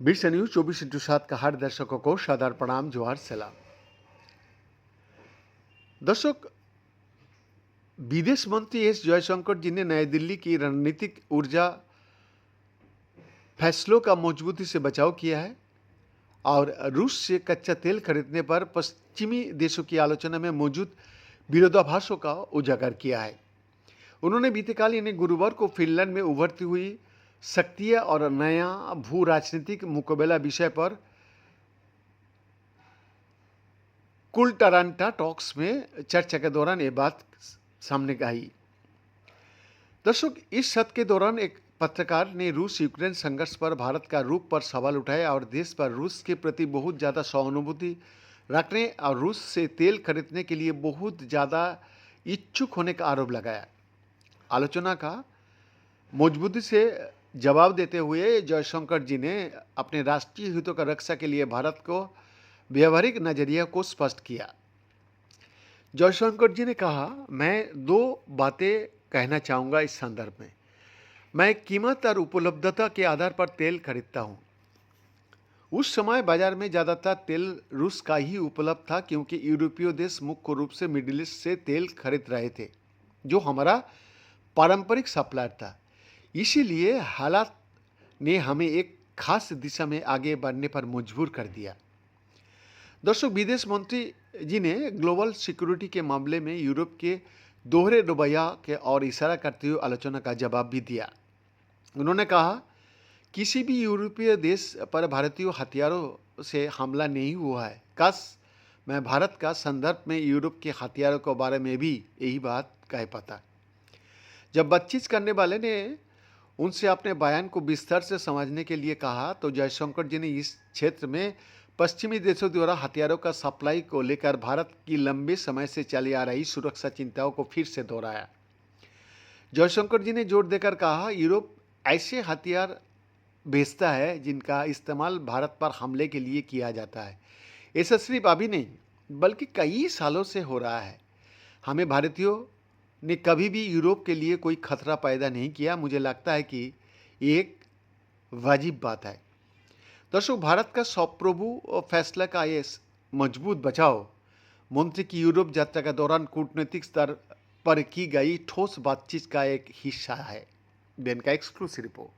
बीस news 24x7 का हर दर्शकों को सादर प्रणाम, जोहार, सलाम। दर्शक, विदेश मंत्री एस जयशंकर जी ने नई दिल्ली की रणनीतिक ऊर्जा फैसलों का मजबूती से बचाव किया है और रूस से कच्चा तेल खरीदने पर पश्चिमी देशों की आलोचना में मौजूद विरोधाभासों का उजागर किया है। उन्होंने बीतेकाल यानी गुरुवार को फिनलैंड में उभरती हुई शक्तियां और नया भू राजनीतिक मुकाबला विषय पर कुल टरांटा टॉक्स में चर्चा के दौरान ये बात सामने आई। दर्शक, इस सत्र के दौरान एक पत्रकार ने रूस यूक्रेन संघर्ष पर भारत का रुख पर सवाल उठाया और देश पर रूस के प्रति बहुत ज़्यादा सहानुभूति रखने और रूस से तेल खरीदने के लिए बहुत ज़्यादा इच्छुक होने का आरोप लगाया। आलोचना का मजबूती से जवाब देते हुए जयशंकर जी ने अपने राष्ट्रीय हितों का रक्षा के लिए भारत को व्यवहारिक नजरिया को स्पष्ट किया। जयशंकर जी ने कहा, मैं दो बातें कहना चाहूँगा इस संदर्भ में। मैं कीमत और उपलब्धता के आधार पर तेल खरीदता हूँ। उस समय बाजार में ज़्यादातर तेल रूस का ही उपलब्ध था क्योंकि यूरोपीय देश मुख्य रूप से मिडिल ईस्ट से तेल खरीद रहे थे, जो हमारा पारंपरिक सप्लायर था। इसीलिए हालात ने हमें एक खास दिशा में आगे बढ़ने पर मजबूर कर दिया। दर्शक, विदेश मंत्री जी ने ग्लोबल सिक्योरिटी के मामले में यूरोप के दोहरे रवैया के और इशारा करते हुए आलोचना का जवाब भी दिया। उन्होंने कहा, किसी भी यूरोपीय देश पर भारतीय हथियारों से हमला नहीं हुआ है। काश मैं भारत का संदर्भ में यूरोप के हथियारों के बारे में भी यही बात कह पाता। जब बातचीत करने वाले ने उनसे अपने बयान को विस्तार से समझने के लिए कहा तो जयशंकर जी ने इस क्षेत्र में पश्चिमी देशों द्वारा हथियारों का सप्लाई को लेकर भारत की लंबे समय से चली आ रही सुरक्षा चिंताओं को फिर से दोहराया। जयशंकर जी ने जोर देकर कहा, यूरोप ऐसे हथियार भेजता है जिनका इस्तेमाल भारत पर हमले के लिए किया जाता है। ऐसा सिर्फ अभी नहीं बल्कि कई सालों से हो रहा है। हमें भारतीयों ने कभी भी यूरोप के लिए कोई खतरा पैदा नहीं किया। मुझे लगता है कि ये एक वाजिब बात है। दर्शक, भारत का सप्रभु फैसला का ये मजबूत बचाव मंत्री की यूरोप यात्रा के दौरान कूटनीतिक स्तर पर की गई ठोस बातचीत का एक हिस्सा है। बेन का एक्सक्लूसिव रिपोर्ट।